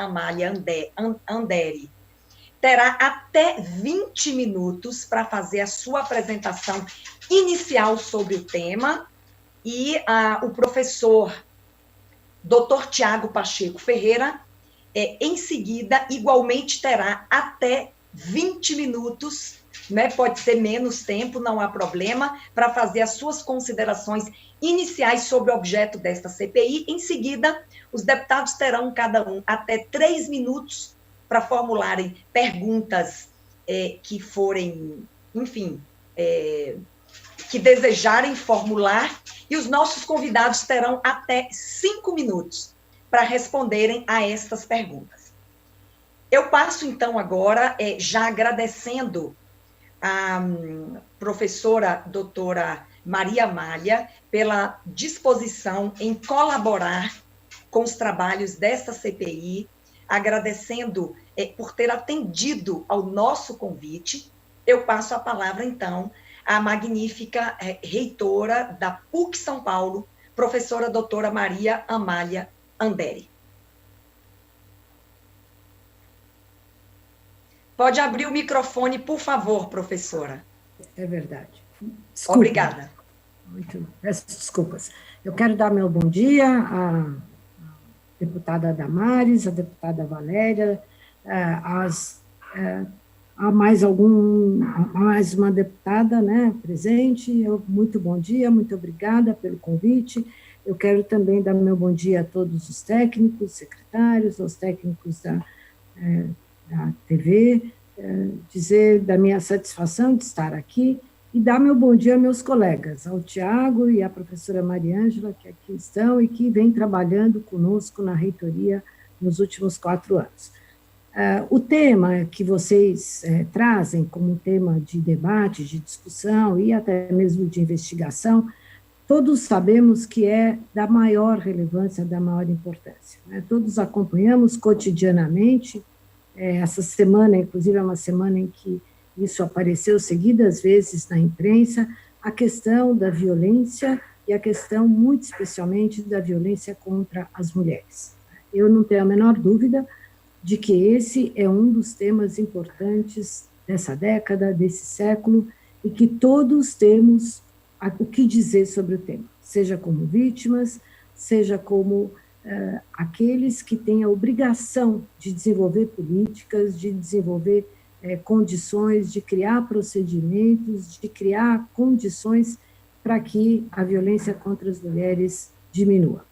Amália Andere terá até 20 minutos para fazer a sua apresentação inicial sobre o tema, e o professor Dr. Tiago Pacheco Ferreira, em seguida, igualmente terá até 20 minutos, né? Pode ser menos tempo, não há problema, para fazer as suas considerações iniciais sobre o objeto desta CPI. Em seguida, os deputados terão cada um até 3 minutos para formularem perguntas que forem, enfim, que desejarem formular, e os nossos convidados terão até 5 minutos para responderem a estas perguntas. Eu passo, então, agora, já agradecendo a professora doutora Maria Amália pela disposição em colaborar com os trabalhos desta CPI, agradecendo por ter atendido ao nosso convite. Eu passo a palavra, então, à magnífica reitora da PUC São Paulo, professora doutora Maria Amália Andere. Pode abrir o microfone, por favor, professora. É verdade. Desculpa. Obrigada. Peço desculpas. Eu quero dar meu bom dia à deputada Damares, à deputada Valéria, há mais uma deputada, né, presente. Muito bom dia, muito obrigada pelo convite. Eu quero também dar meu bom dia a todos os técnicos, secretários, aos técnicos da TV, dizer da minha satisfação de estar aqui e dar meu bom dia aos meus colegas, ao Tiago e à professora Mariângela, que aqui estão e que vem trabalhando conosco na reitoria nos últimos 4 anos. O tema que vocês trazem como tema de debate, de discussão e até mesmo de investigação, todos sabemos que é da maior relevância, da maior importância, né? Todos acompanhamos cotidianamente. Essa semana, inclusive, é uma semana em que isso apareceu seguidas vezes na imprensa, a questão da violência e a questão, muito especialmente, da violência contra as mulheres. Eu não tenho a menor dúvida de que esse é um dos temas importantes dessa década, desse século, e que todos temos o que dizer sobre o tema, seja como vítimas, seja como aqueles que têm a obrigação de desenvolver políticas, de desenvolver condições, de criar procedimentos, de criar condições para que a violência contra as mulheres diminua.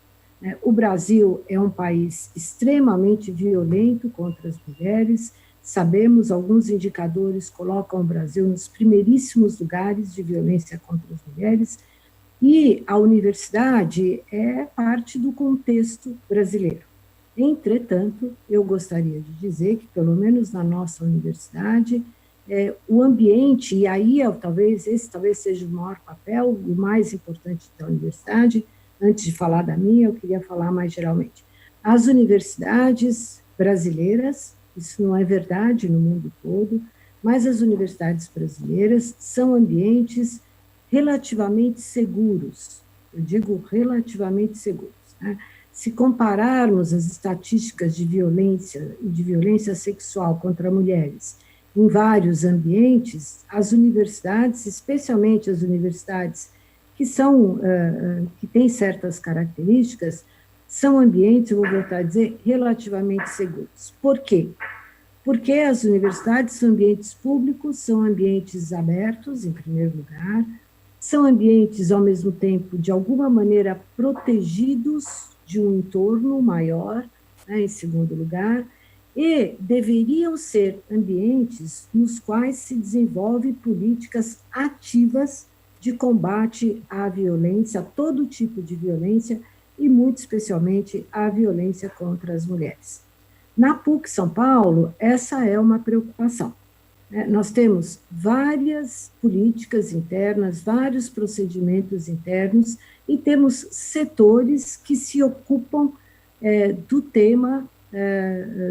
O Brasil é um país extremamente violento contra as mulheres, sabemos, alguns indicadores colocam o Brasil nos primeiríssimos lugares de violência contra as mulheres, e a universidade é parte do contexto brasileiro. Entretanto, eu gostaria de dizer que, pelo menos na nossa universidade, o ambiente, e aí esse talvez seja o maior papel, o mais importante da universidade. Antes de falar da minha, eu queria falar mais geralmente. As universidades brasileiras, isso não é verdade no mundo todo, mas as universidades brasileiras são ambientes relativamente seguros, eu digo relativamente seguros, né? Se compararmos as estatísticas de violência e de violência sexual contra mulheres em vários ambientes, as universidades, especialmente as universidades que têm certas características, são ambientes, eu vou voltar a dizer, relativamente seguros. Por quê? Porque as universidades são ambientes públicos, são ambientes abertos, em primeiro lugar, são ambientes, ao mesmo tempo, de alguma maneira, protegidos de um entorno maior, né, em segundo lugar, e deveriam ser ambientes nos quais se desenvolve políticas ativas de combate à violência, a todo tipo de violência, e muito especialmente à violência contra as mulheres. Na PUC São Paulo, essa é uma preocupação. Nós temos várias políticas internas, vários procedimentos internos, e temos setores que se ocupam do tema,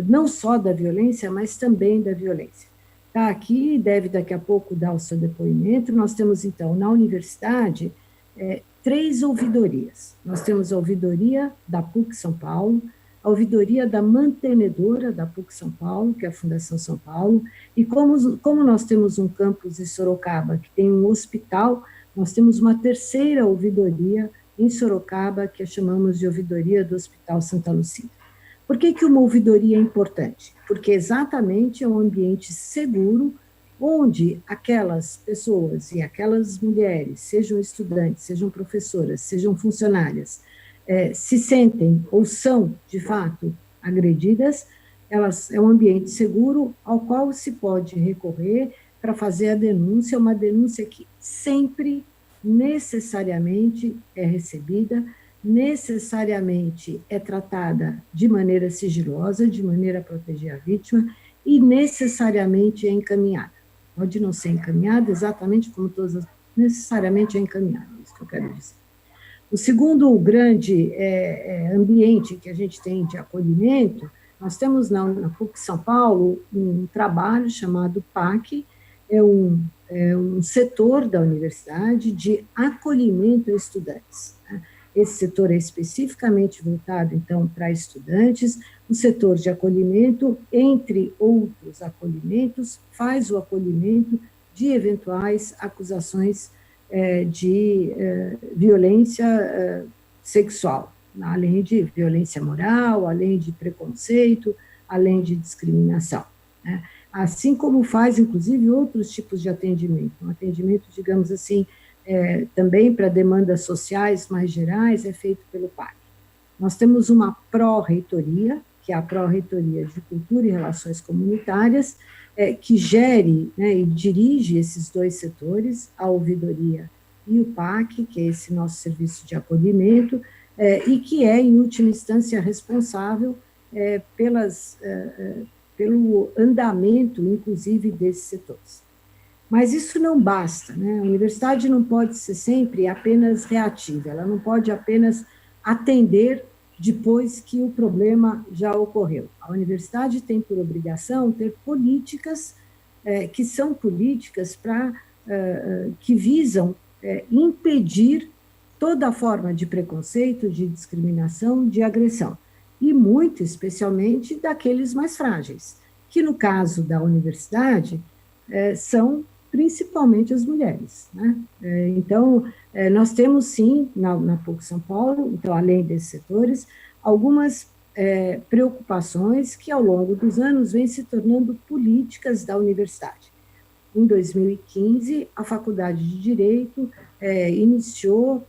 não só da violência, mas também da violência. Está aqui, deve daqui a pouco dar o seu depoimento. Nós temos, então, na universidade, 3 ouvidorias. Nós temos a ouvidoria da PUC São Paulo, a ouvidoria da mantenedora da PUC São Paulo, que é a Fundação São Paulo, e como nós temos um campus em Sorocaba, que tem um hospital, nós temos uma terceira ouvidoria em Sorocaba, que chamamos de ouvidoria do Hospital Santa Lucida. Por que uma ouvidoria é importante? Porque exatamente é um ambiente seguro, onde aquelas pessoas e aquelas mulheres, sejam estudantes, sejam professoras, sejam funcionárias, se sentem ou são, de fato, agredidas, é um ambiente seguro ao qual se pode recorrer para fazer a denúncia, uma denúncia que sempre, necessariamente, é recebida, necessariamente é tratada de maneira sigilosa, de maneira a proteger a vítima, e necessariamente é encaminhada. Pode não ser encaminhada exatamente como todas as... necessariamente é encaminhada, é isso que eu quero dizer. O segundo grande ambiente que a gente tem de acolhimento, nós temos na PUC São Paulo um trabalho chamado PAC, é um setor da universidade de acolhimento a estudantes. Né? Esse setor é especificamente voltado, então, para estudantes. O setor de acolhimento, entre outros acolhimentos, faz o acolhimento de eventuais acusações de violência sexual, além de violência moral, além de preconceito, além de discriminação. Né? Assim como faz, inclusive, outros tipos de atendimento. Um atendimento, digamos assim, também para demandas sociais mais gerais, é feito pelo PAC. Nós temos uma pró-reitoria, que é a Pró-Reitoria de Cultura e Relações Comunitárias, que gere, né, e dirige esses dois setores, a ouvidoria e o PAC, que é esse nosso serviço de acolhimento, e que é, em última instância, responsável pelo andamento, inclusive, desses setores. Mas isso não basta, né? A universidade não pode ser sempre apenas reativa, ela não pode apenas atender depois que o problema já ocorreu. A universidade tem por obrigação ter políticas que são políticas que visam impedir toda forma de preconceito, de discriminação, de agressão, e muito especialmente daqueles mais frágeis, que no caso da universidade são principalmente as mulheres. Né? Então, nós temos, sim, na PUC São Paulo, então, além desses setores, algumas preocupações que, ao longo dos anos, vêm se tornando políticas da universidade. Em 2015, a Faculdade de Direito iniciou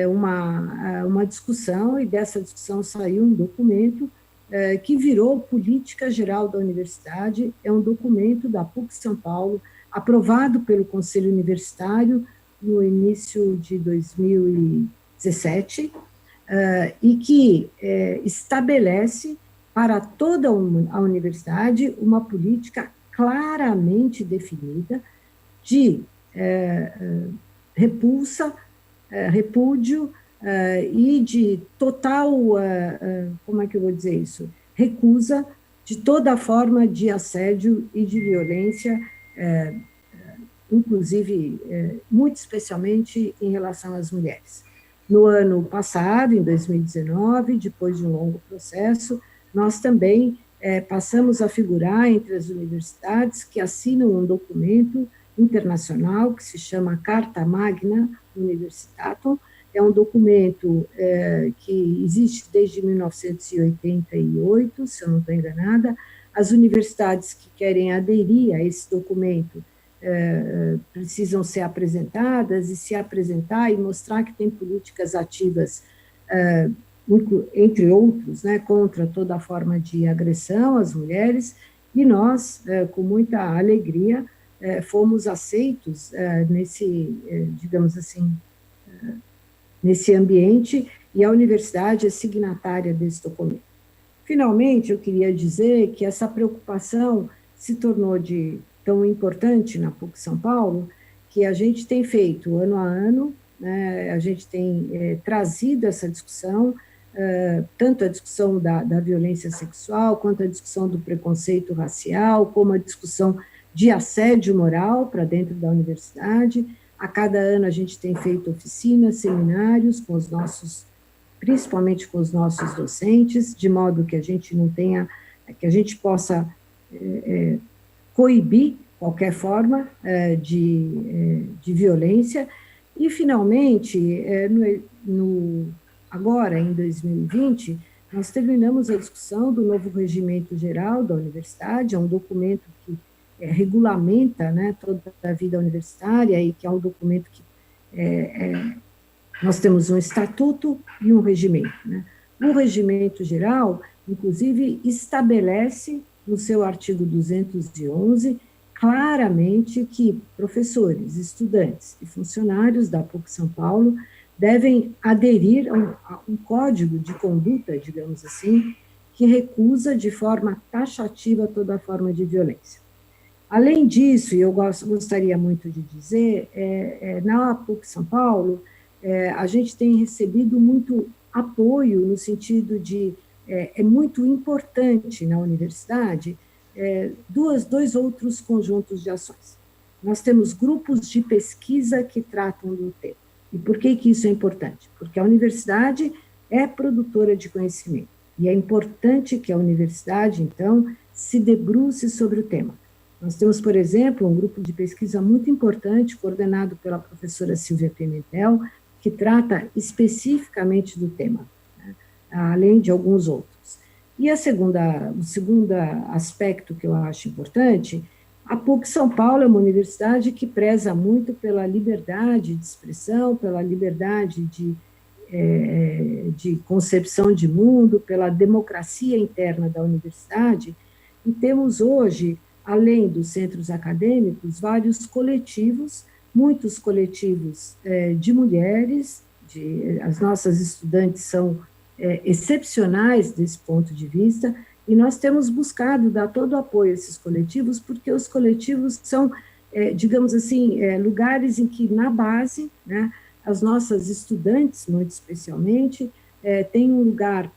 uma discussão, e dessa discussão saiu um documento que virou Política Geral da Universidade, é um documento da PUC São Paulo, aprovado pelo Conselho Universitário no início de 2017, e que estabelece para toda a universidade uma política claramente definida de repulsa, repúdio e de total, como é que eu vou dizer isso? Recusa de toda forma de assédio e de violência, inclusive, muito especialmente em relação às mulheres. No ano passado, em 2019, depois de um longo processo, nós também passamos a figurar entre as universidades que assinam um documento internacional que se chama Carta Magna Universitatum. É um documento que existe desde 1988, se eu não estou enganada. As universidades que querem aderir a esse documento precisam ser apresentadas e se apresentar e mostrar que tem políticas ativas, entre outros, né, contra toda forma de agressão às mulheres, e nós, com muita alegria, fomos aceitos nesse, digamos assim, nesse ambiente, e a universidade é signatária desse documento. Finalmente, eu queria dizer que essa preocupação se tornou tão importante na PUC São Paulo, que a gente tem feito ano a ano, né, a gente tem trazido essa discussão, tanto a discussão da violência sexual, quanto a discussão do preconceito racial, como a discussão de assédio moral para dentro da universidade. A cada ano a gente tem feito oficinas, seminários com os nossos principalmente com os nossos docentes, de modo que a gente não tenha, que a gente possa coibir qualquer forma de violência. E, finalmente, agora, em 2020, nós terminamos a discussão do novo regimento geral da universidade, é um documento que regulamenta, né, toda a vida universitária, e que é um documento que nós temos um estatuto e um regimento, né? O regimento geral, inclusive, estabelece no seu artigo 211 claramente que professores, estudantes e funcionários da PUC São Paulo devem aderir a um código de conduta, digamos assim, que recusa de forma taxativa toda forma de violência. Além disso, e eu gostaria muito de dizer, na PUC São Paulo, a gente tem recebido muito apoio no sentido de, é muito importante na universidade, dois outros conjuntos de ações. Nós temos grupos de pesquisa que tratam do tema. E por que isso é importante? Porque a universidade é produtora de conhecimento, e é importante que a universidade, então, se debruce sobre o tema. Nós temos, por exemplo, um grupo de pesquisa muito importante, coordenado pela professora Silvia Pimentel, que trata especificamente do tema, né, além de alguns outros. E o segundo aspecto que eu acho importante, a PUC São Paulo é uma universidade que preza muito pela liberdade de expressão, pela liberdade de concepção de mundo, pela democracia interna da universidade, e temos hoje, além dos centros acadêmicos, vários coletivos, muitos coletivos de mulheres, as nossas estudantes são excepcionais desse ponto de vista, e nós temos buscado dar todo o apoio a esses coletivos, porque os coletivos são, digamos assim, lugares em que, na base, né, as nossas estudantes, muito especialmente, têm um lugar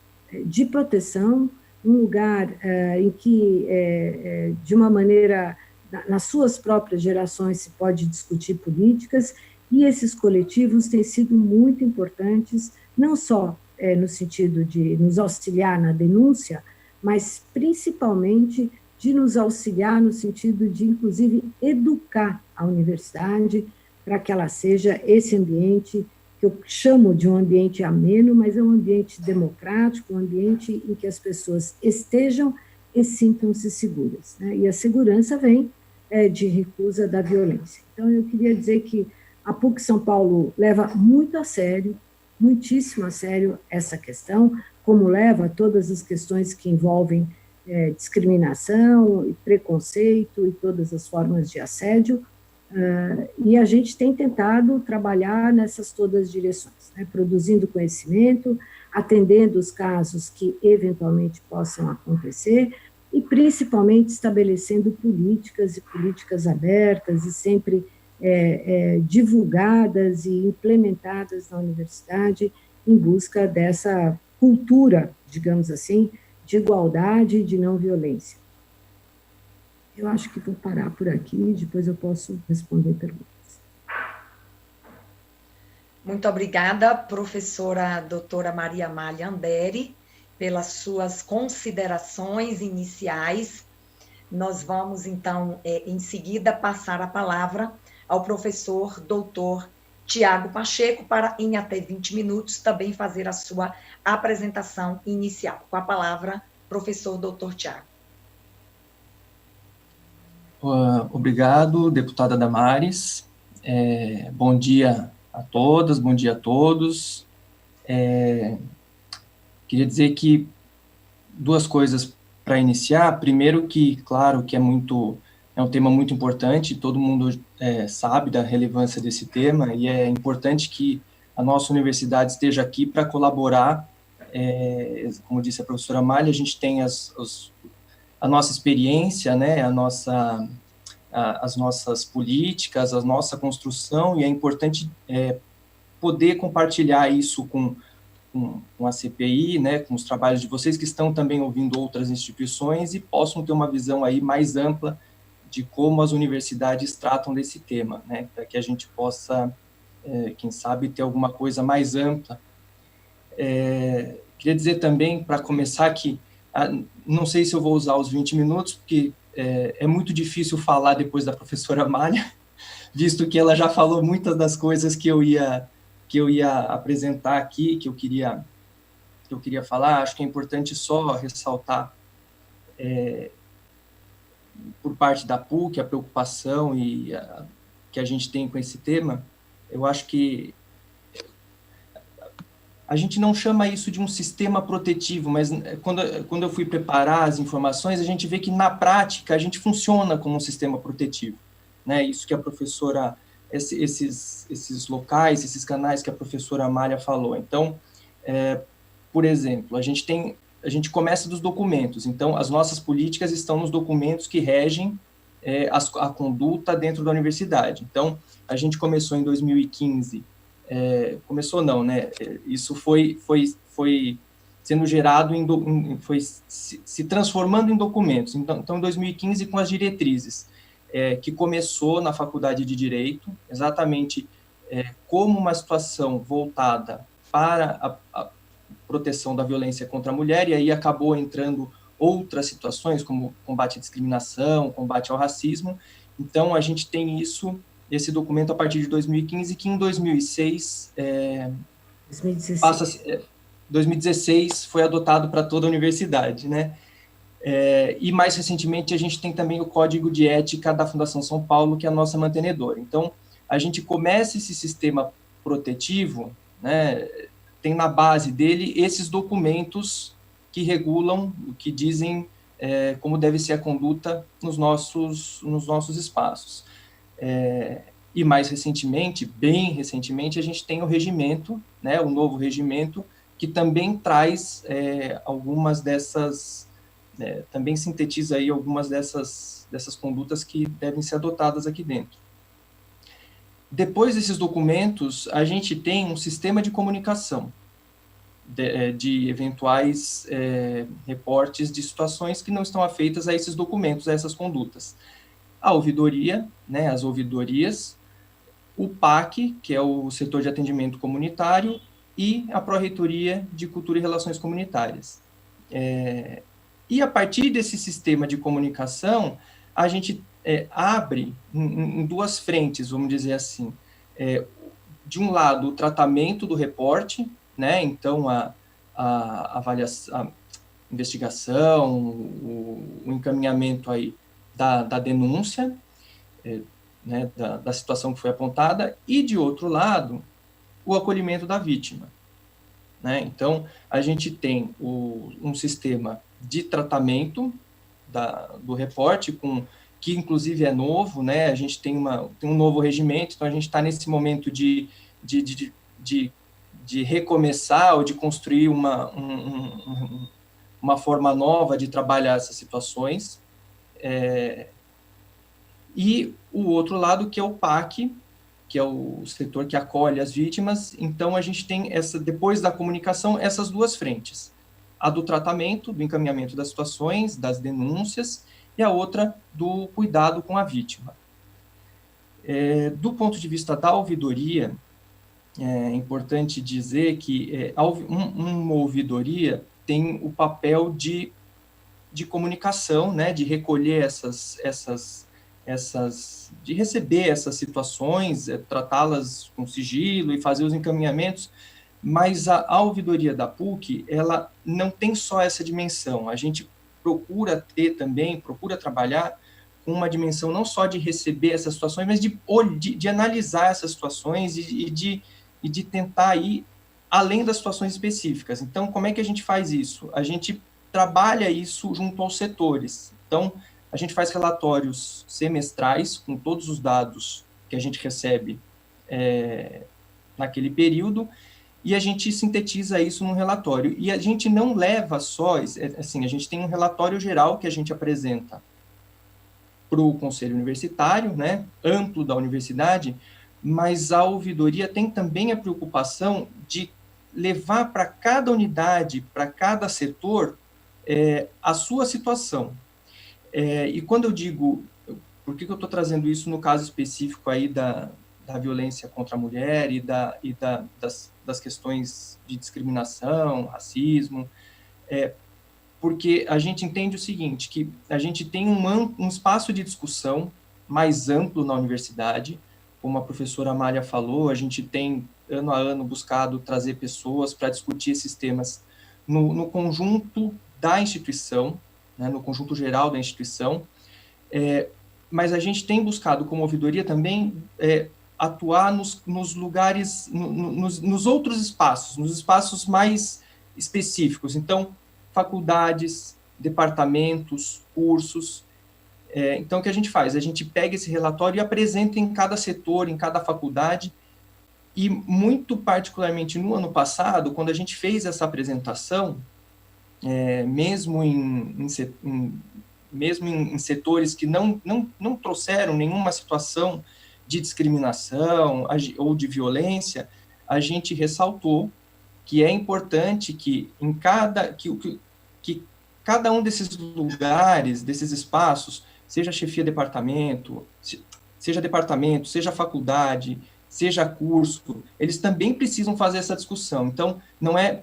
de proteção, um lugar em que, de uma maneira, nas suas próprias gerações, se pode discutir políticas, e esses coletivos têm sido muito importantes, não só no sentido de nos auxiliar na denúncia, mas principalmente de nos auxiliar no sentido de, inclusive, educar a universidade para que ela seja esse ambiente que eu chamo de um ambiente ameno, mas é um ambiente democrático, um ambiente em que as pessoas estejam e sintam-se seguras, né? E a segurança vem de recusa da violência. Então, eu queria dizer que a PUC São Paulo leva muito a sério, muitíssimo a sério essa questão, como leva todas as questões que envolvem discriminação e preconceito e todas as formas de assédio, e a gente tem tentado trabalhar nessas todas as direções, né, produzindo conhecimento, atendendo os casos que eventualmente possam acontecer e principalmente estabelecendo políticas e políticas abertas e sempre divulgadas e implementadas na universidade em busca dessa cultura, digamos assim, de igualdade e de não violência. Eu acho que vou parar por aqui, depois eu posso responder perguntas. Muito obrigada, professora doutora Maria Amália Andere, pelas suas considerações iniciais. Nós vamos, então, em seguida, passar a palavra ao professor doutor Tiago Pacheco, para, em até 20 minutos, também fazer a sua apresentação inicial. Com a palavra, professor doutor Tiago. Obrigado, deputada Damares. Bom dia a todas, bom dia a todos. Queria dizer que duas coisas para iniciar. Primeiro que, claro, que é um tema muito importante, todo mundo sabe da relevância desse tema, e é importante que a nossa universidade esteja aqui para colaborar. Como disse a professora Amália, a gente tem a nossa experiência, né, as nossas políticas, a nossa construção, e é importante poder compartilhar isso com a CPI, né, com os trabalhos de vocês que estão também ouvindo outras instituições e possam ter uma visão aí mais ampla de como as universidades tratam desse tema, né, para que a gente possa, quem sabe, ter alguma coisa mais ampla. Queria dizer também, para começar, que não sei se eu vou usar os 20 minutos, porque é muito difícil falar depois da professora Amália, visto que ela já falou muitas das coisas que eu ia apresentar aqui, que eu queria falar. Acho que é importante só ressaltar, por parte da PUC, a preocupação que a gente tem com esse tema. Eu acho que a gente não chama isso de um sistema protetivo, mas quando eu fui preparar as informações, a gente vê que, na prática, a gente funciona como um sistema protetivo, né? Isso que a professora, esses locais, esses canais que a professora Amália falou. Então, por exemplo, a gente começa dos documentos. Então, as nossas políticas estão nos documentos que regem a conduta dentro da universidade. Então, a gente começou em 2015, começou não, né? Isso foi sendo gerado, foi se transformando em documentos. Então, em 2015, com as diretrizes, que começou na Faculdade de Direito, exatamente como uma situação voltada para a proteção da violência contra a mulher, e aí acabou entrando outras situações, como combate à discriminação, combate ao racismo. Então, a gente tem esse documento a partir de 2015, que em 2016, 2016 foi adotado para toda a universidade, né? E mais recentemente a gente tem também o Código de Ética da Fundação São Paulo, que é a nossa mantenedora. Então, a gente começa esse sistema protetivo, né? Tem na base dele esses documentos que regulam, que dizem como deve ser a conduta nos nossos espaços. E mais recentemente, bem recentemente, a gente tem o regimento, né, o novo regimento, que também traz algumas dessas, também sintetiza aí algumas dessas condutas que devem ser adotadas aqui dentro. Depois desses documentos, a gente tem um sistema de comunicação de eventuais reportes de situações que não estão afeitas a esses documentos, a essas condutas. A ouvidoria, né, as ouvidorias, o PAC, que é o setor de atendimento comunitário, e a Pró-Reitoria de Cultura e Relações Comunitárias. E a partir desse sistema de comunicação, a gente abre em duas frentes, vamos dizer assim. De um lado, o tratamento do reporte, né? Então, a avaliação, a investigação, o encaminhamento aí da denúncia, né, da situação que foi apontada, e, de outro lado, o acolhimento da vítima, né? Então, a gente tem um sistema de tratamento do reporte, que inclusive é novo, né? A gente tem um novo regimento, então a gente está nesse momento de recomeçar ou de construir uma forma nova de trabalhar essas situações. E o outro lado, que é o PAC, que é o setor que acolhe as vítimas. Então, a gente tem, depois da comunicação, essas duas frentes. A do tratamento, do encaminhamento das situações, das denúncias, e a outra do cuidado com a vítima. Do ponto de vista da ouvidoria, é importante dizer que uma ouvidoria tem o papel de comunicação, né, de recolher de receber essas situações, tratá-las com sigilo e fazer os encaminhamentos, mas a ouvidoria da PUC, ela não tem só essa dimensão. A gente procura trabalhar com uma dimensão não só de receber essas situações, mas de analisar essas situações e de tentar ir além das situações específicas. Então, como é que a gente faz isso? A gente trabalha isso junto aos setores. Então, a gente faz relatórios semestrais com todos os dados que a gente recebe naquele período, e a gente sintetiza isso num relatório. E a gente não leva só, assim, a gente tem um relatório geral que a gente apresenta para o Conselho Universitário, né, amplo da universidade, mas a ouvidoria tem também a preocupação de levar para cada unidade, para cada setor, a sua situação. E quando eu digo, por que eu estou trazendo isso no caso específico aí da da violência contra a mulher e das questões de discriminação, racismo, porque a gente entende o seguinte, que a gente tem um espaço de discussão mais amplo na universidade, como a professora Amália falou, a gente tem, ano a ano, buscado trazer pessoas para discutir esses temas no conjunto da instituição, né, no conjunto geral da instituição, mas a gente tem buscado, como ouvidoria também, atuar nos lugares, nos outros espaços, nos espaços mais específicos. Então, faculdades, departamentos, cursos. Então, o que a gente faz? A gente pega esse relatório e apresenta em cada setor, em cada faculdade, e muito particularmente no ano passado, quando a gente fez essa apresentação, mesmo em setores que não trouxeram nenhuma situação de discriminação ou de violência, a gente ressaltou que é importante que que cada um desses lugares, desses espaços, seja chefia departamento, seja faculdade, seja curso, eles também precisam fazer essa discussão. Então, não é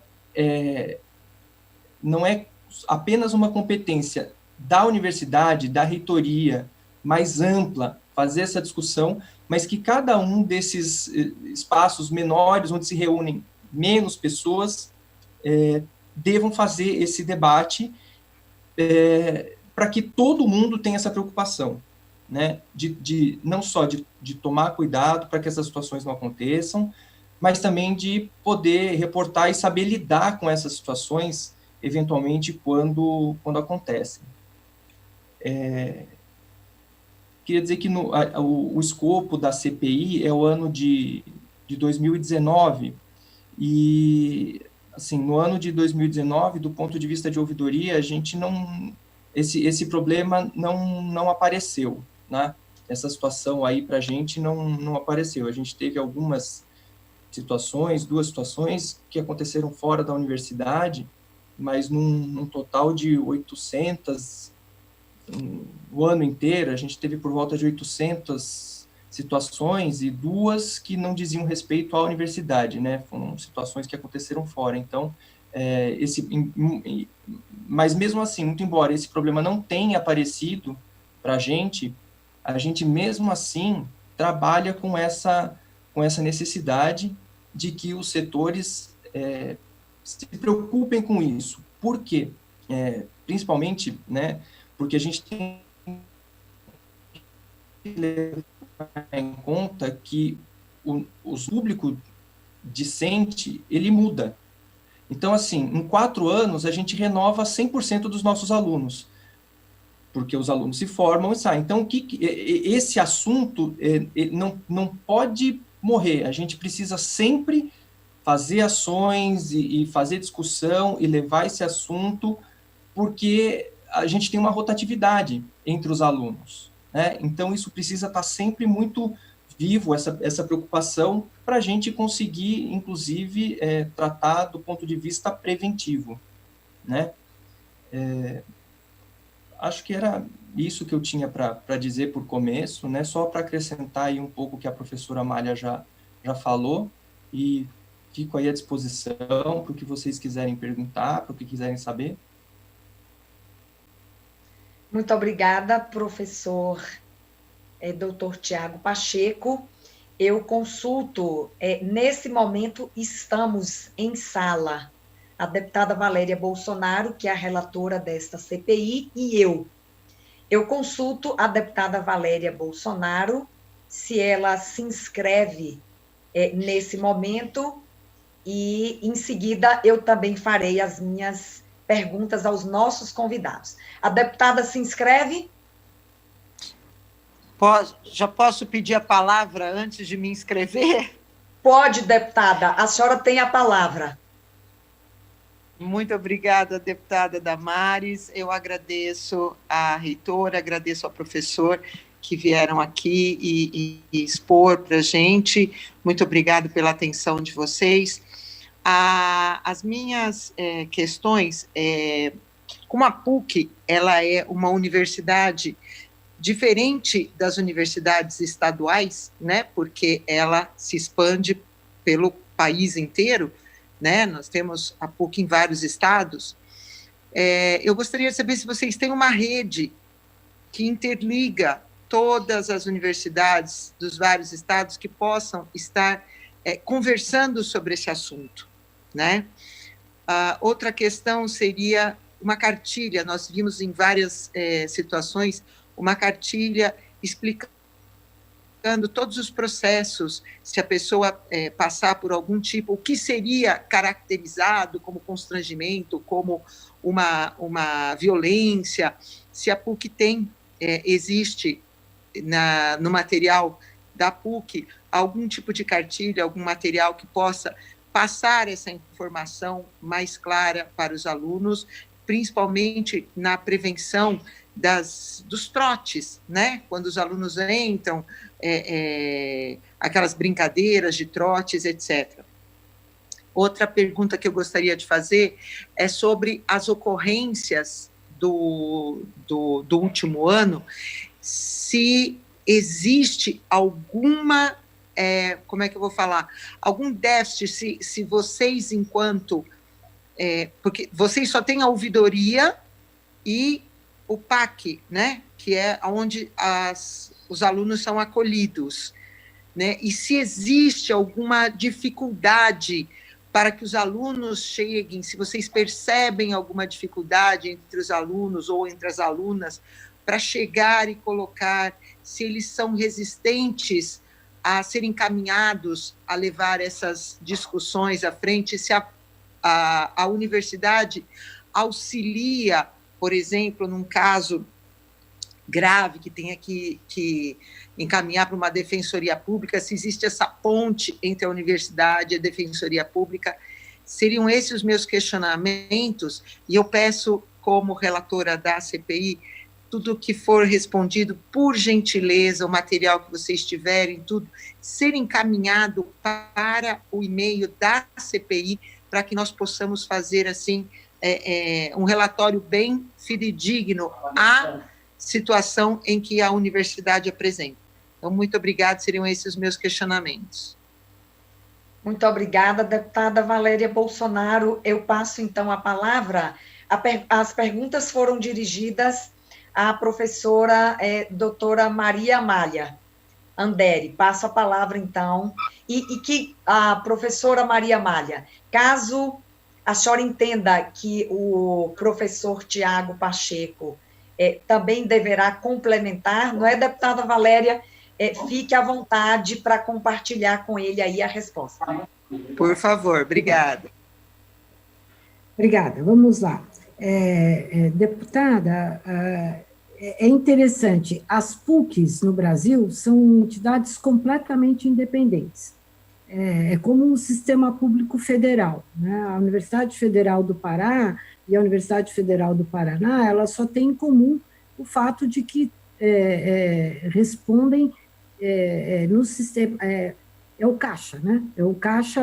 apenas uma competência da universidade, da reitoria, mais ampla, fazer essa discussão, mas que cada um desses espaços menores, onde se reúnem menos pessoas, devam fazer esse debate para que todo mundo tenha essa preocupação, né, não só de tomar cuidado para que essas situações não aconteçam, mas também de poder reportar e saber lidar com essas situações, eventualmente, quando acontecem. Queria dizer que o escopo da CPI é o ano de 2019, e, assim, no ano de 2019, do ponto de vista de ouvidoria, a gente esse problema não apareceu, né? Essa situação aí para a gente não apareceu. A gente teve algumas situações, 2 situações que aconteceram fora da universidade, mas num total de 800, o ano inteiro, a gente teve por volta de 800 situações e 2 que não diziam respeito à universidade, né? Foram situações que aconteceram fora. Então, mas mesmo assim, muito embora esse problema não tenha aparecido para a gente mesmo assim trabalha com essa necessidade de que os setores se preocupem com isso. Por quê? Principalmente, né, porque a gente tem que levar em conta que o público discente, ele muda. Então, assim, em 4 anos, a gente renova 100% dos nossos alunos, porque os alunos se formam e saem. Então, esse assunto não pode morrer. A gente precisa sempre fazer ações e fazer discussão e levar esse assunto, porque a gente tem uma rotatividade entre os alunos, né? Então, isso precisa estar sempre muito vivo, essa preocupação, para a gente conseguir, inclusive, tratar do ponto de vista preventivo, né? Acho que era isso que eu tinha para dizer por começo, né? Só para acrescentar aí um pouco o que a professora Amália já falou, e fico aí à disposição para o que vocês quiserem perguntar, para o que quiserem saber. Muito obrigada, professor Dr. Tiago Pacheco. Eu consulto, nesse momento estamos em sala, a deputada Valéria Bolsonaro, que é a relatora desta CPI, e eu. Eu consulto a deputada Valéria Bolsonaro, se ela se inscreve nesse momento, e, em seguida, eu também farei as minhas perguntas aos nossos convidados. A deputada se inscreve? Já posso pedir a palavra antes de me inscrever? Pode, deputada. A senhora tem a palavra. Muito obrigada, deputada Damares. Eu agradeço à reitora, agradeço ao professor que vieram aqui e expor para a gente. Muito obrigada pela atenção de vocês. As minhas questões, como a PUC, ela é uma universidade diferente das universidades estaduais, né, porque ela se expande pelo país inteiro, né, nós temos a PUC em vários estados. Eu gostaria de saber se vocês têm uma rede que interliga todas as universidades dos vários estados que possam estar conversando sobre esse assunto, né? Outra questão seria uma cartilha. Nós vimos em várias situações uma cartilha explicando todos os processos, se a pessoa passar por algum tipo, o que seria caracterizado como constrangimento, como uma violência, se a PUC existe no material da PUC algum tipo de cartilha, algum material que possa passar essa informação mais clara para os alunos, principalmente na prevenção dos trotes, né? Quando os alunos entram, aquelas brincadeiras de trotes, etc. Outra pergunta que eu gostaria de fazer é sobre as ocorrências do último ano, se existe alguma, como é que eu vou falar, algum déficit, se vocês, porque vocês só têm a ouvidoria e o PAC, né, que é onde os alunos são acolhidos, né, e se existe alguma dificuldade para que os alunos cheguem, se vocês percebem alguma dificuldade entre os alunos ou entre as alunas, para chegar e colocar, se eles são resistentes a serem encaminhados a levar essas discussões à frente, se a universidade auxilia, por exemplo, num caso grave que tenha que encaminhar para uma defensoria pública, se existe essa ponte entre a universidade e a defensoria pública. Seriam esses os meus questionamentos, e eu peço, como relatora da CPI, tudo que for respondido, por gentileza, o material que vocês tiverem, tudo, ser encaminhado para o e-mail da CPI, para que nós possamos fazer, assim, um relatório bem fidedigno à situação em que a universidade apresenta. Então, muito obrigada, seriam esses os meus questionamentos. Muito obrigada, deputada Valéria Bolsonaro. Eu passo, então, a palavra. As perguntas foram dirigidas à professora doutora Maria Amália Andere. Passo a palavra, então, e que a professora Maria Amália, caso a senhora entenda que o professor Tiago Pacheco também deverá complementar, não é, deputada Valéria? Fique à vontade para compartilhar com ele aí a resposta. Por favor, obrigada. Obrigada, vamos lá. Deputada, é interessante, as PUCs no Brasil são entidades completamente independentes. É como um sistema público federal, né? A Universidade Federal do Pará e a Universidade Federal do Paraná, elas só têm em comum o fato de que respondem no sistema, é o Caixa, né? É o Caixa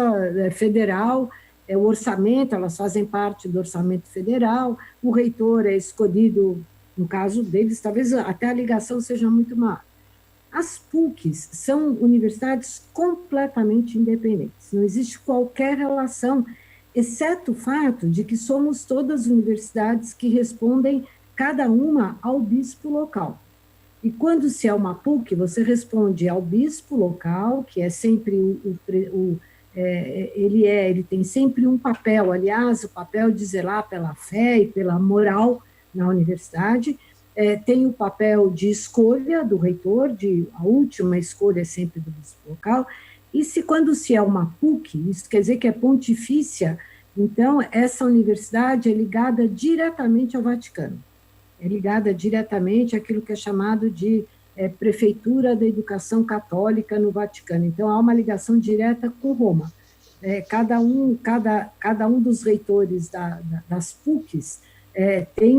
federal, é o orçamento, elas fazem parte do orçamento federal, o reitor é escolhido, no caso deles, talvez até a ligação seja muito maior. As PUCs são universidades completamente independentes, não existe qualquer relação, exceto o fato de que somos todas universidades que respondem, cada uma, ao bispo local. E quando se é uma PUC, você responde ao bispo local, que é sempre ele tem sempre um papel, aliás, o papel de zelar pela fé e pela moral na universidade, tem o papel de escolha do reitor, a última escolha é sempre do bispo local, e quando se é uma PUC, isso quer dizer que é pontifícia, então essa universidade é ligada diretamente ao Vaticano, é ligada diretamente àquilo que é chamado de Prefeitura da Educação Católica no Vaticano, então há uma ligação direta com Roma. Cada um dos reitores das PUCs tem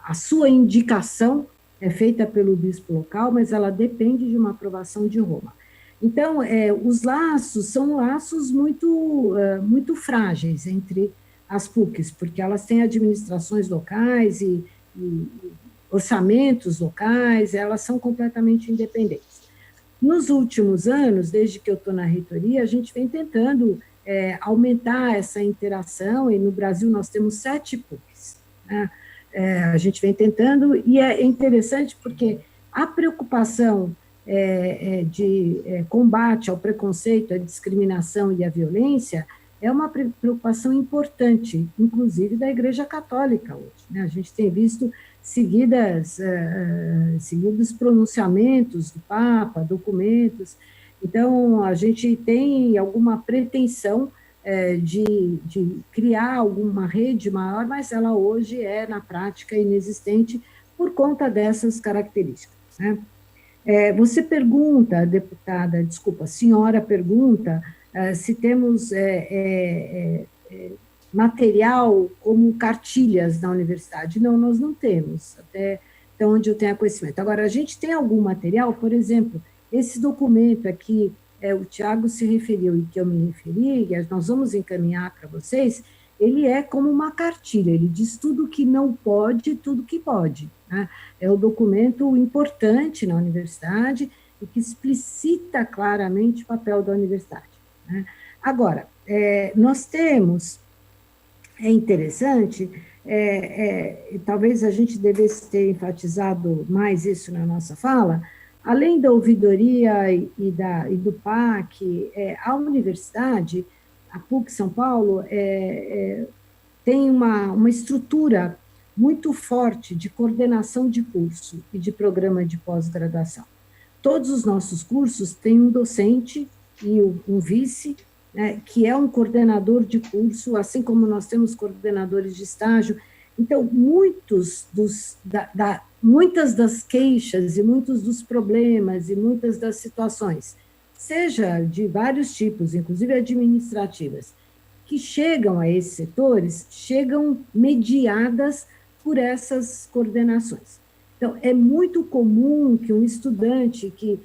a sua indicação é feita pelo bispo local, mas ela depende de uma aprovação de Roma. Então, os laços são laços muito frágeis entre as PUCs, porque elas têm administrações locais e orçamentos locais, elas são completamente independentes. Nos últimos anos, desde que eu estou na reitoria, a gente vem tentando aumentar essa interação, e no Brasil nós temos 7 PUCs, né? A gente vem tentando, e é interessante porque a preocupação de combate ao preconceito, à discriminação e à violência é uma preocupação importante, inclusive da Igreja Católica hoje, né? A gente tem visto seguidos pronunciamentos do Papa, documentos. Então, a gente tem alguma pretensão de criar alguma rede maior, mas ela hoje é, na prática, inexistente por conta dessas características, né? Você pergunta, deputada, desculpa, a senhora pergunta se temos material como cartilhas na universidade. Não, nós não temos, até onde eu tenho conhecimento. Agora, a gente tem algum material, por exemplo, esse documento aqui, o Tiago se referiu e que eu me referi, e nós vamos encaminhar para vocês, ele é como uma cartilha, ele diz tudo que não pode e tudo que pode, né? É um documento importante na universidade e que explicita claramente o papel da universidade, né? Agora, nós temos, é interessante, talvez a gente devesse ter enfatizado mais isso na nossa fala, além da ouvidoria e do PAC, a universidade, a PUC São Paulo, tem uma estrutura muito forte de coordenação de curso e de programa de pós-graduação. Todos os nossos cursos têm um docente e um vice, né, que é um coordenador de curso, assim como nós temos coordenadores de estágio. Então, muitas das queixas e muitos dos problemas e muitas das situações, seja de vários tipos, inclusive administrativas, que chegam a esses setores, chegam mediadas por essas coordenações. Então, é muito comum que um estudante que,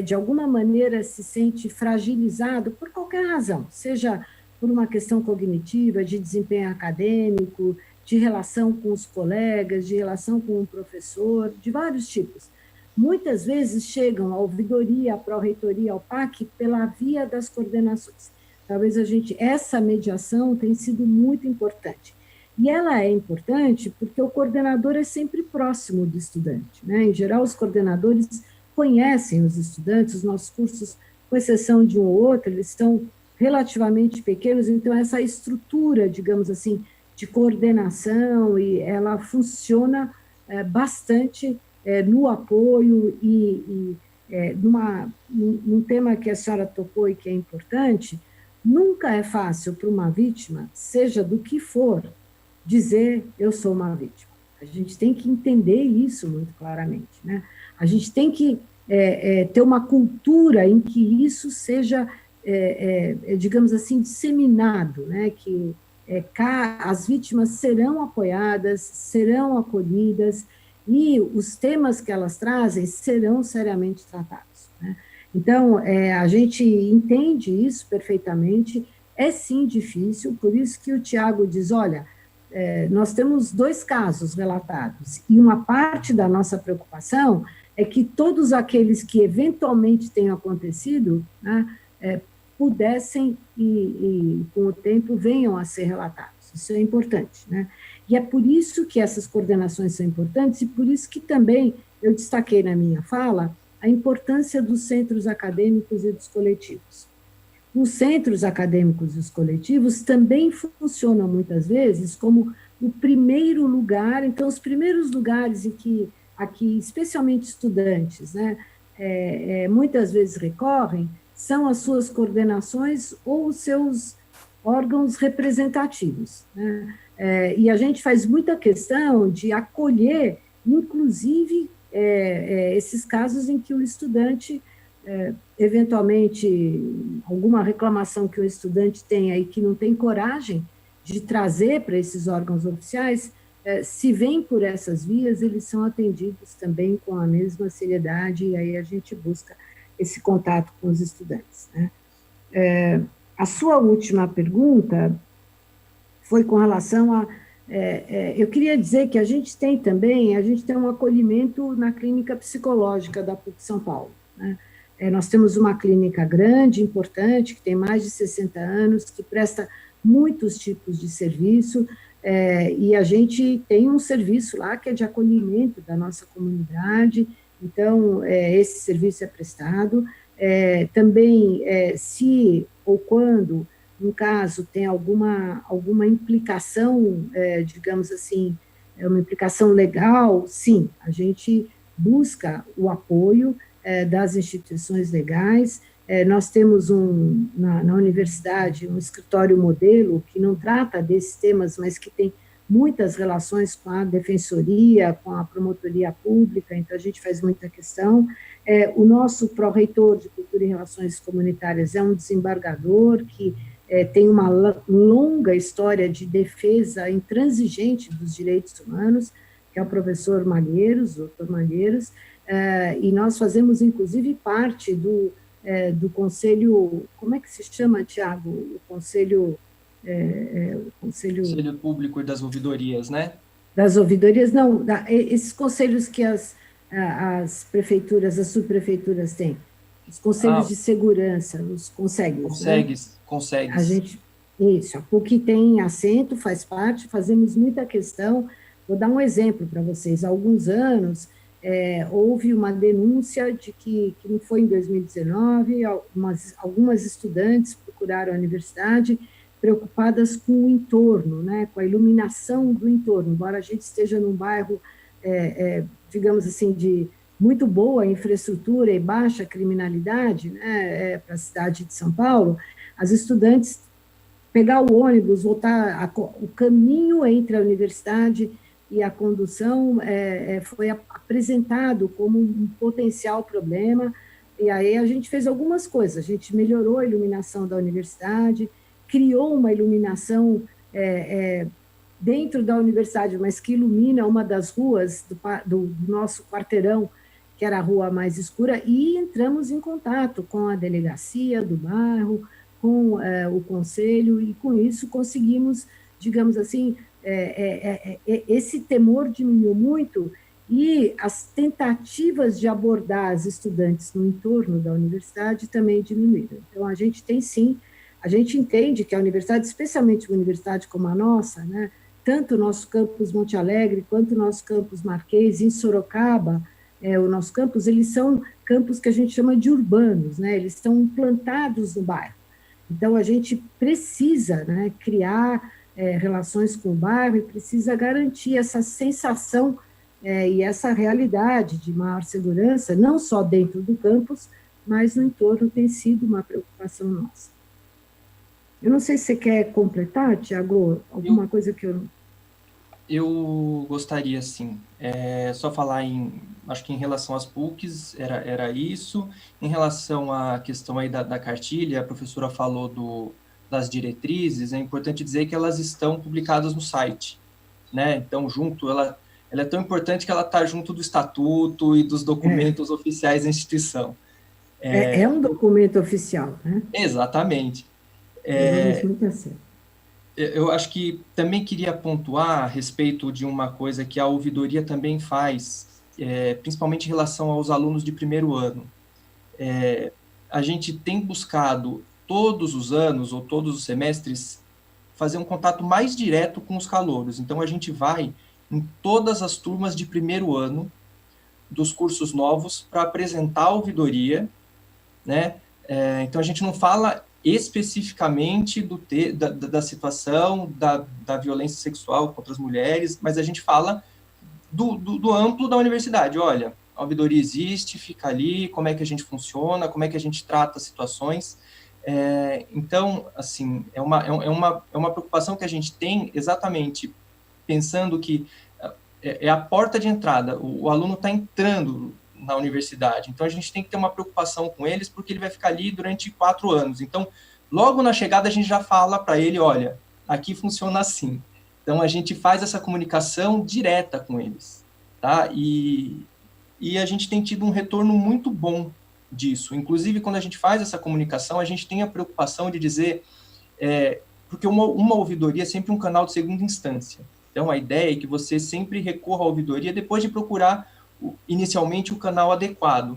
de alguma maneira, se sente fragilizado por qualquer razão, seja por uma questão cognitiva, de desempenho acadêmico, de relação com os colegas, de relação com o professor, de vários tipos. Muitas vezes chegam à ouvidoria, à pró-reitoria, ao PAC, pela via das coordenações. Talvez essa mediação tenha sido muito importante. E ela é importante porque o coordenador é sempre próximo do estudante, né? Em geral, os coordenadores conhecem os estudantes, os nossos cursos, com exceção de um ou outro, eles estão relativamente pequenos, então essa estrutura, digamos assim, de coordenação, e ela funciona bastante no apoio e num tema que a senhora tocou e que é importante, nunca é fácil para uma vítima, seja do que for, dizer eu sou uma vítima. A gente tem que entender isso muito claramente, né? A gente tem que ter uma cultura em que isso seja, digamos assim, disseminado, né? Que as vítimas serão apoiadas, serão acolhidas, e os temas que elas trazem serão seriamente tratados, né? Então, a gente entende isso perfeitamente, é sim difícil, por isso que o Tiago diz, olha, nós temos 2 casos relatados, e uma parte da nossa preocupação é que todos aqueles que eventualmente tenham acontecido, né, pudessem e com o tempo venham a ser relatados. Isso é importante, né? E é por isso que essas coordenações são importantes e por isso que também eu destaquei na minha fala a importância dos centros acadêmicos e dos coletivos. Os centros acadêmicos e os coletivos também funcionam muitas vezes como o primeiro lugar, então os primeiros lugares em que aqui, especialmente estudantes, né, muitas vezes recorrem, são as suas coordenações ou os seus órgãos representativos, né? E a gente faz muita questão de acolher, inclusive, esses casos em que o estudante, eventualmente, alguma reclamação que o estudante tenha e que não tem coragem de trazer para esses órgãos oficiais, se vem por essas vias, eles são atendidos também com a mesma seriedade, e aí a gente busca esse contato com os estudantes, né? A sua última pergunta foi com relação Eu queria dizer que a gente tem um acolhimento na clínica psicológica da PUC São Paulo, né? Nós temos uma clínica grande, importante, que tem mais de 60 anos, que presta muitos tipos de serviço, e a gente tem um serviço lá que é de acolhimento da nossa comunidade, então, esse serviço é prestado. Também, se ou quando, no caso, tem alguma implicação, digamos assim, uma implicação legal, sim, a gente busca o apoio das instituições legais. Nós temos na universidade um escritório modelo que não trata desses temas, mas que tem muitas relações com a defensoria, com a promotoria pública, então a gente faz muita questão. O nosso pró-reitor de Cultura e Relações Comunitárias é um desembargador que tem uma longa história de defesa intransigente dos direitos humanos, que é o professor Malheiros, doutor Malheiros, e nós fazemos, inclusive, parte do conselho, como é que se chama, Tiago? O conselho... Conselho Público e das Ouvidorias, né? Das ouvidorias, não, esses conselhos que as prefeituras, as subprefeituras têm, os conselhos de segurança, os conselhos. Consegues. A gente, isso, a PUC tem assento, faz parte, fazemos muita questão. Vou dar um exemplo para vocês. Há alguns anos, houve uma denúncia de que não foi em 2019, algumas estudantes procuraram a universidade preocupadas com o entorno, né, com a iluminação do entorno, embora a gente esteja num bairro, digamos assim, de muito boa infraestrutura e baixa criminalidade, né, para a cidade de São Paulo, as estudantes pegar o ônibus, voltar, o caminho entre a universidade e a condução foi apresentado como um potencial problema, e aí a gente fez algumas coisas, a gente melhorou a iluminação da universidade, criou uma iluminação dentro da universidade, mas que ilumina uma das ruas do nosso quarteirão, que era a rua mais escura, e entramos em contato com a delegacia do bairro, com o conselho, e com isso conseguimos, digamos assim, esse temor diminuiu muito, e as tentativas de abordar as estudantes no entorno da universidade também diminuíram. Então, a gente tem, sim, a gente entende que a universidade, especialmente uma universidade como a nossa, né, tanto o nosso campus Monte Alegre, quanto o nosso campus Marquês, em Sorocaba, o nosso campus, eles são campos que a gente chama de urbanos, né, eles estão implantados no bairro. Então, a gente precisa, né, criar relações com o bairro e precisa garantir essa sensação e essa realidade de maior segurança, não só dentro do campus, mas no entorno tem sido uma preocupação nossa. Eu não sei se você quer completar, Tiago, alguma coisa que eu... Eu gostaria, sim. Só falar acho que em relação às PUCs, era isso. Em relação à questão aí da cartilha, a professora falou das diretrizes, é importante dizer que elas estão publicadas no site, né? Então, ela é tão importante que ela está junto do estatuto e dos documentos oficiais da instituição. É um documento oficial, né? Exatamente. Eu acho que também queria pontuar a respeito de uma coisa que a ouvidoria também faz, principalmente em relação aos alunos de primeiro ano. A gente tem buscado todos os anos ou todos os semestres fazer um contato mais direto com os calouros. Então, a gente vai em todas as turmas de primeiro ano dos cursos novos para apresentar a ouvidoria, né? Então, a gente não fala especificamente da situação da violência sexual contra as mulheres, mas a gente fala do amplo da universidade. Olha, a ouvidoria existe, fica ali, como é que a gente funciona, como é que a gente trata as situações. Então, assim, é uma preocupação que a gente tem exatamente pensando que é a porta de entrada, o aluno está entrando na universidade, então a gente tem que ter uma preocupação com eles, porque ele vai ficar ali durante 4 anos, então logo na chegada a gente já fala para ele, olha, aqui funciona assim, então a gente faz essa comunicação direta com eles, tá? E a gente tem tido um retorno muito bom disso, inclusive quando a gente faz essa comunicação, a gente tem a preocupação de dizer, porque uma ouvidoria é sempre um canal de segunda instância, Então, a ideia é que você sempre recorra à ouvidoria depois de procurar inicialmente o canal adequado.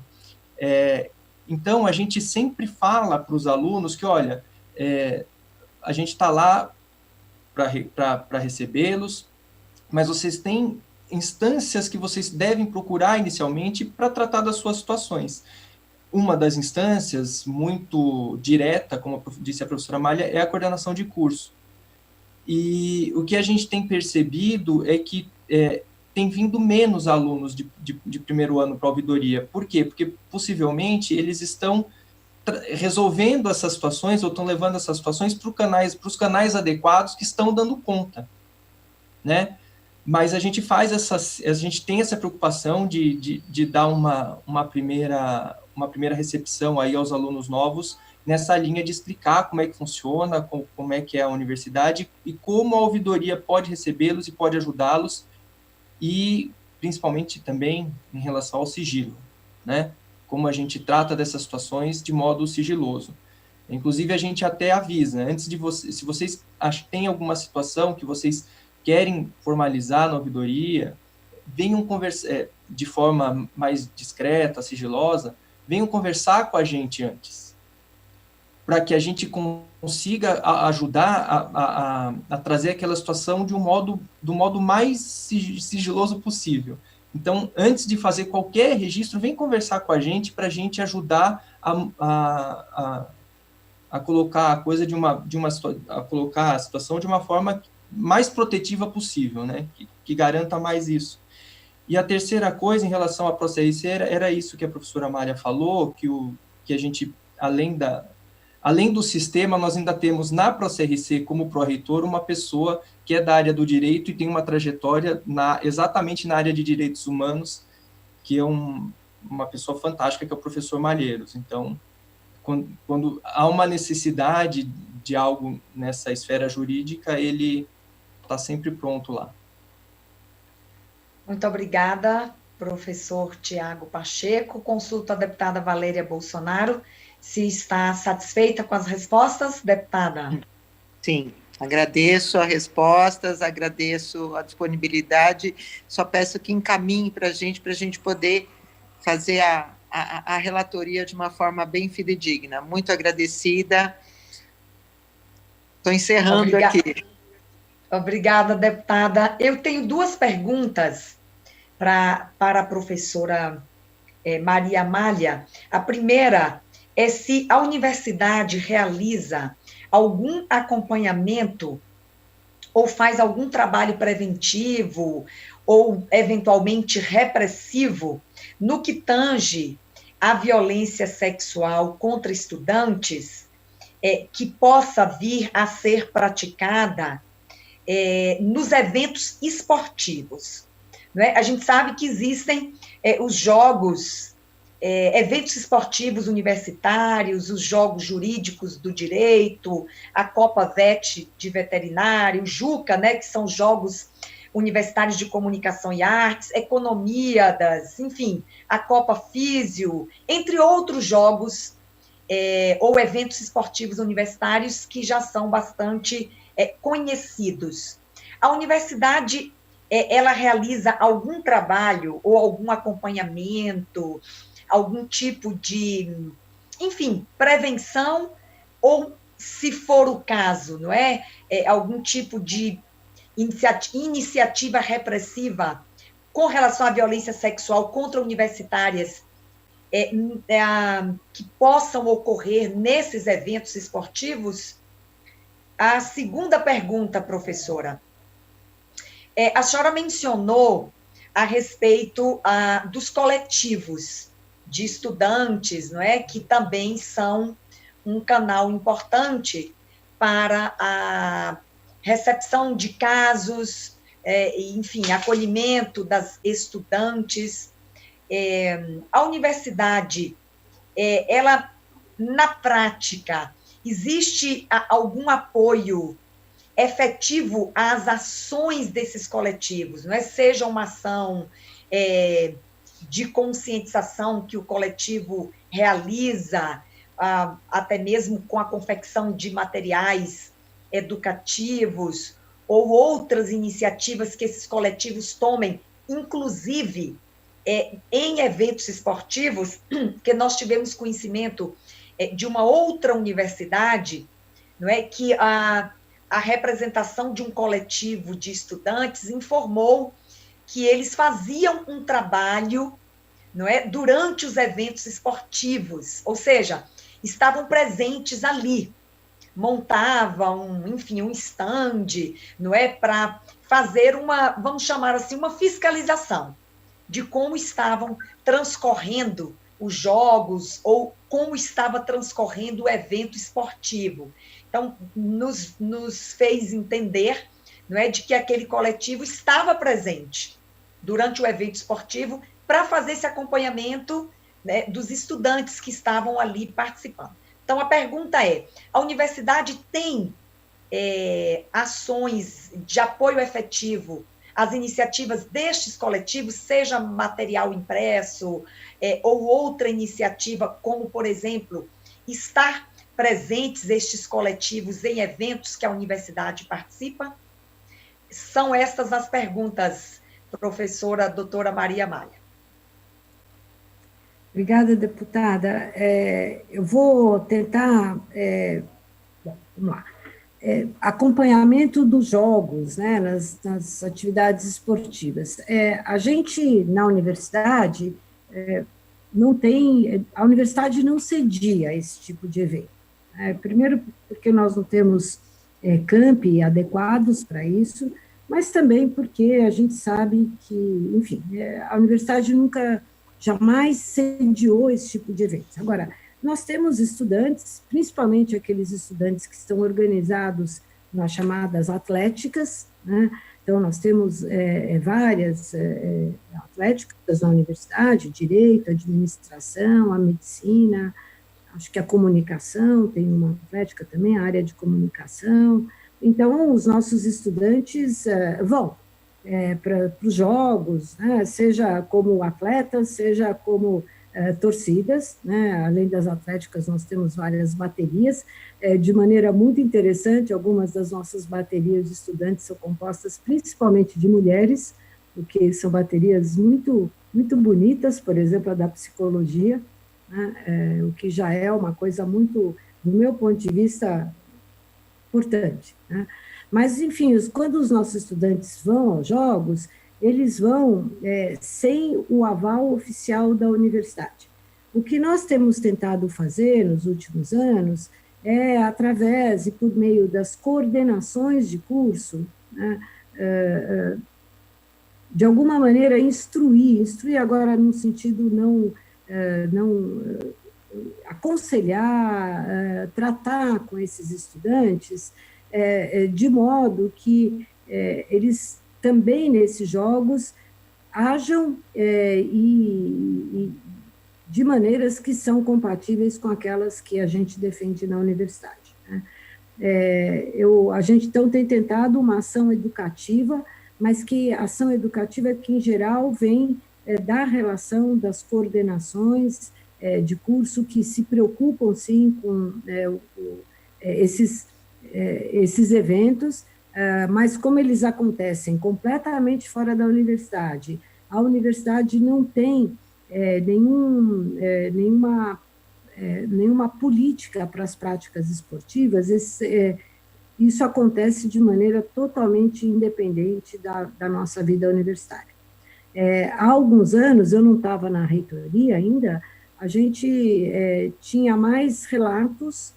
Então, a gente sempre fala para os alunos que, olha, a gente está lá para recebê-los, mas vocês têm instâncias que vocês devem procurar inicialmente para tratar das suas situações. Uma das instâncias, muito direta, como disse a professora Amália, é a coordenação de curso. E o que a gente tem percebido é que tem vindo menos alunos de primeiro ano para a ouvidoria. Por quê? Porque, possivelmente, eles estão resolvendo essas situações, ou estão levando essas situações para os canais adequados que estão dando conta, né? Mas a gente tem essa preocupação de dar uma primeira recepção aí aos alunos novos, nessa linha de explicar como é que funciona, como é que é a universidade, e como a ouvidoria pode recebê-los e pode ajudá-los, e principalmente também em relação ao sigilo, né? Como a gente trata dessas situações de modo sigiloso. Inclusive, a gente até avisa, né? Antes de se vocês têm alguma situação que vocês querem formalizar na ouvidoria, venham conversar de forma mais discreta, sigilosa, venham conversar com a gente antes, para que a gente consiga ajudar a trazer aquela situação do modo mais sigiloso possível. Então, antes de fazer qualquer registro, vem conversar com a gente para a gente ajudar a colocar a coisa a colocar a situação de uma forma mais protetiva possível, né? Que garanta mais isso. E a terceira coisa, em relação à ProCRC, era isso que a professora Mária falou, que a gente, além do sistema, nós ainda temos na ProCRC, como pró-reitor, uma pessoa que é da área do direito e tem uma trajetória exatamente na área de direitos humanos, que é uma pessoa fantástica, que é o professor Malheiros. Então, quando há uma necessidade de algo nessa esfera jurídica, ele está sempre pronto lá. Muito obrigada, professor Tiago Pacheco. Consulto a deputada Valéria Bolsonaro. Se está satisfeita com as respostas, deputada? Sim, agradeço as respostas, agradeço a disponibilidade. Só peço que encaminhe para a gente poder fazer a relatoria de uma forma bem fidedigna. Muito agradecida. Estou encerrando aqui. Obrigada, deputada. Eu tenho duas perguntas para a professora Maria Amália. A primeira é se a universidade realiza algum acompanhamento ou faz algum trabalho preventivo ou, eventualmente, repressivo no que tange à violência sexual contra estudantes, que possa vir a ser praticada nos eventos esportivos. Não é? A gente sabe que existem os jogos, eventos esportivos universitários, os jogos jurídicos do direito, a Copa VET de veterinário, o JUCA, né, que são jogos universitários de comunicação e artes, economíadas, enfim, a Copa Físio, entre outros jogos ou eventos esportivos universitários que já são bastante conhecidos. A universidade, ela realiza algum trabalho ou algum acompanhamento, algum tipo de, enfim, prevenção, ou, se for o caso, não é? Algum tipo de iniciativa repressiva com relação à violência sexual contra universitárias que possam ocorrer nesses eventos esportivos? A segunda pergunta, professora. A senhora mencionou a respeito dos coletivos de estudantes, não é? Que também são um canal importante para a recepção de casos, enfim, acolhimento das estudantes. A universidade, ela, na prática, existe algum apoio efetivo às ações desses coletivos, não é? Seja uma ação de conscientização que o coletivo realiza, até mesmo com a confecção de materiais educativos, ou outras iniciativas que esses coletivos tomem, inclusive em eventos esportivos, que nós tivemos conhecimento de uma outra universidade, não é, que a representação de um coletivo de estudantes informou que eles faziam um trabalho, não é, durante os eventos esportivos, ou seja, estavam presentes ali, montavam, enfim, um stand, não é, para fazer uma, vamos chamar assim, uma fiscalização de como estavam transcorrendo os jogos ou como estava transcorrendo o evento esportivo. Então, nos fez entender, não é, de que aquele coletivo estava presente durante o evento esportivo para fazer esse acompanhamento, né, dos estudantes que estavam ali participando. Então, a pergunta é, a universidade tem ações de apoio efetivo às iniciativas destes coletivos, seja material impresso ou outra iniciativa, como, por exemplo, estar presentes estes coletivos em eventos que a universidade participa? São estas as perguntas, professora doutora Maria Malha. Obrigada, deputada. Eu vou tentar, vamos lá, acompanhamento dos jogos, né, nas atividades esportivas. A gente, na universidade, a universidade não cedia esse tipo de evento. Primeiro, porque nós não temos campi adequados para isso, mas também porque a gente sabe que, enfim, a universidade jamais sediou esse tipo de eventos. Agora, nós temos estudantes, principalmente aqueles estudantes que estão organizados nas chamadas atléticas, né? Então, nós temos várias atléticas na universidade, direito, administração, a medicina, acho que a comunicação, tem uma atlética também, a área de comunicação. Então, os nossos estudantes vão para os jogos, né, seja como atletas, seja como torcidas, né, além das atléticas, nós temos várias baterias, de maneira muito interessante, algumas das nossas baterias de estudantes são compostas principalmente de mulheres, porque são baterias muito, muito bonitas, por exemplo, a da psicologia, né, o que já é uma coisa muito, do meu ponto de vista, importante, né? Mas, enfim, quando os nossos estudantes vão aos jogos, eles vão sem o aval oficial da universidade. O que nós temos tentado fazer nos últimos anos é, através e por meio das coordenações de curso, né, de alguma maneira instruir agora no sentido não aconselhar, tratar com esses estudantes, de modo que eles também nesses jogos hajam e de maneiras que são compatíveis com aquelas que a gente defende na universidade, né? A gente então tem tentado uma ação educativa, mas que a ação educativa que em geral vem da relação das coordenações de curso que se preocupam sim com esses eventos, mas como eles acontecem completamente fora da universidade, a universidade não tem nenhuma política para as práticas esportivas, isso acontece de maneira totalmente independente da nossa vida universitária. Há alguns anos, eu não estava na reitoria ainda, a gente tinha mais relatos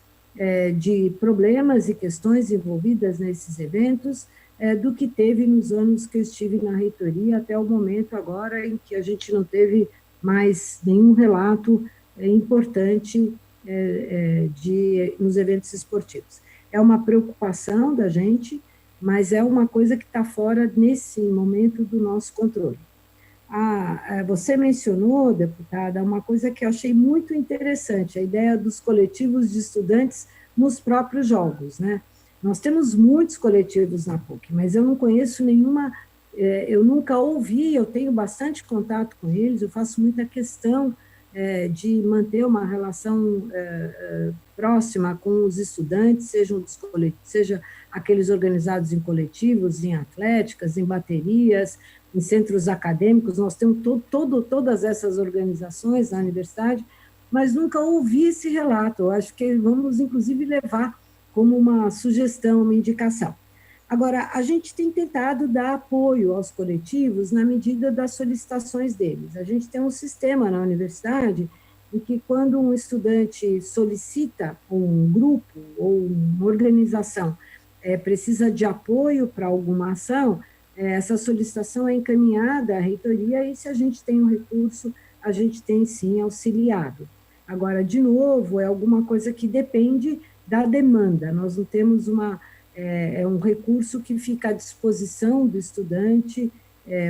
de problemas e questões envolvidas nesses eventos do que teve nos anos que eu estive na reitoria, até o momento agora em que a gente não teve mais nenhum relato importante nos eventos esportivos. É uma preocupação da gente, mas é uma coisa que está fora, nesse momento, do nosso controle. Você mencionou, deputada, uma coisa que eu achei muito interessante, a ideia dos coletivos de estudantes nos próprios jogos, né? Nós temos muitos coletivos na PUC, mas eu não conheço nenhuma, eu nunca ouvi, eu tenho bastante contato com eles, eu faço muita questão de manter uma relação próxima com os estudantes, seja aqueles organizados em coletivos, em atléticas, em baterias, em centros acadêmicos. Nós temos todas essas organizações na universidade, mas nunca ouvi esse relato. Eu acho que vamos, inclusive, levar como uma sugestão, uma indicação. Agora, a gente tem tentado dar apoio aos coletivos na medida das solicitações deles. A gente tem um sistema na universidade em que, quando um estudante solicita um grupo ou uma organização precisa de apoio para alguma ação, essa solicitação é encaminhada à reitoria e, se a gente tem um recurso, a gente tem, sim, auxiliado. Agora, de novo, é alguma coisa que depende da demanda. Nós não temos um recurso que fica à disposição do estudante,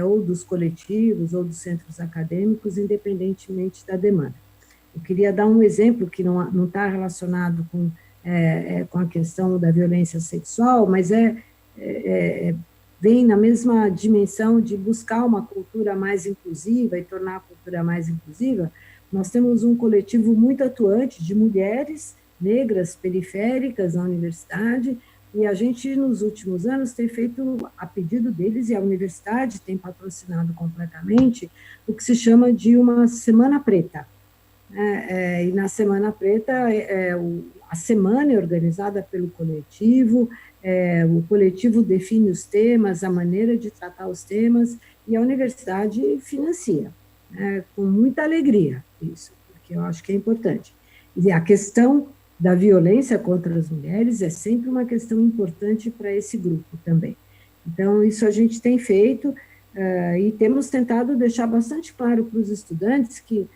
ou dos coletivos, ou dos centros acadêmicos, independentemente da demanda. Eu queria dar um exemplo que não está relacionado com a questão da violência sexual, mas vem na mesma dimensão de buscar uma cultura mais inclusiva e tornar a cultura mais inclusiva. Nós temos um coletivo muito atuante de mulheres negras periféricas na universidade, e a gente, nos últimos anos, tem feito, a pedido deles, e a universidade tem patrocinado completamente, o que se chama de uma Semana Preta. E na Semana Preta, a semana é organizada pelo coletivo, o coletivo define os temas, a maneira de tratar os temas, e a universidade financia, com muita alegria isso, porque eu acho que é importante. E a questão da violência contra as mulheres é sempre uma questão importante para esse grupo também. Então, isso a gente tem feito, e temos tentado deixar bastante claro para os estudantes que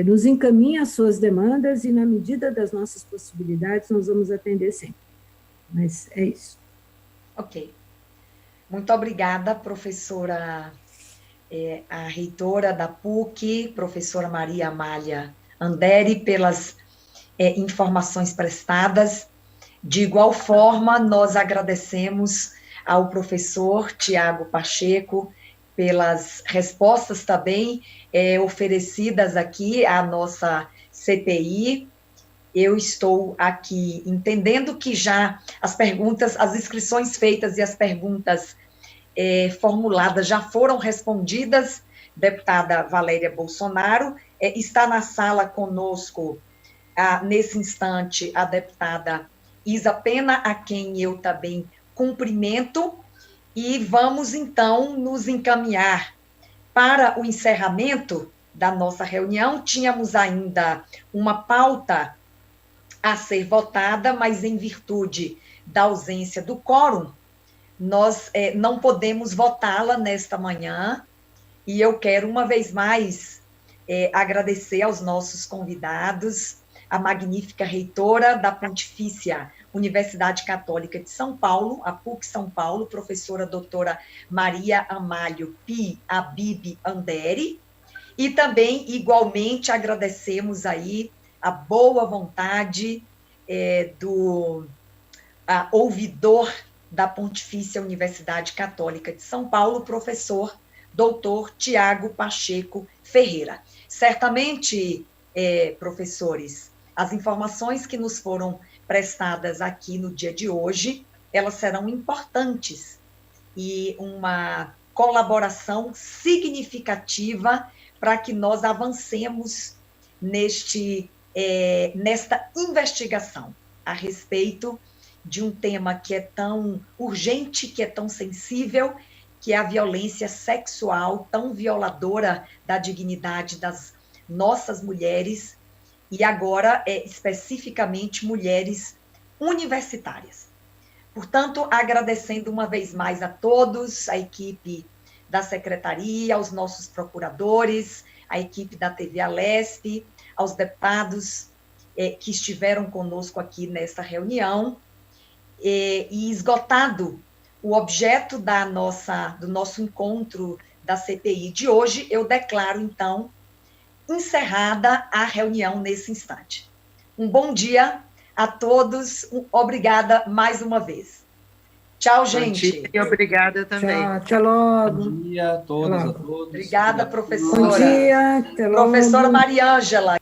nos encaminha as suas demandas e, na medida das nossas possibilidades, nós vamos atender sempre. Mas é isso. Ok. Muito obrigada, professora, a reitora da PUC, professora Maria Amália Anderi, pelas informações prestadas. De igual forma, nós agradecemos ao professor Tiago Pacheco pelas respostas também oferecidas aqui à nossa CPI. Eu estou aqui entendendo que já as inscrições feitas e as perguntas formuladas já foram respondidas. Deputada Valéria Bolsonaro, está na sala conosco, nesse instante, a deputada Isa Pena, a quem eu também cumprimento, e vamos, então, nos encaminhar para o encerramento da nossa reunião. Tínhamos ainda uma pauta a ser votada, mas, em virtude da ausência do quórum, nós não podemos votá-la nesta manhã, e eu quero, uma vez mais, agradecer aos nossos convidados, a magnífica reitora da Pontifícia Universidade Católica de São Paulo, a PUC São Paulo, professora doutora Maria Amália Pi Abib Anderi, e também, igualmente, agradecemos aí a boa vontade do ouvidor da Pontifícia Universidade Católica de São Paulo, professor doutor Tiago Pacheco Ferreira. Certamente, professores, as informações que nos foram prestadas aqui no dia de hoje, elas serão importantes e uma colaboração significativa para que nós avancemos nesta investigação a respeito de um tema que é tão urgente, que é tão sensível, que é a violência sexual, tão violadora da dignidade das nossas mulheres, e agora, especificamente, mulheres universitárias. Portanto, agradecendo uma vez mais a todos, a equipe da Secretaria, aos nossos procuradores, a equipe da TV Alesp, aos deputados que estiveram conosco aqui nesta reunião, e esgotado o objeto do nosso encontro da CPI de hoje, eu declaro, então, encerrada a reunião nesse instante. Um bom dia a todos, obrigada mais uma vez. Tchau, gente. E obrigada também. Tchau, até logo. Bom dia a todos, a todos. Obrigada, Obrigado. professora. Bom dia, até logo. Professora Mariângela.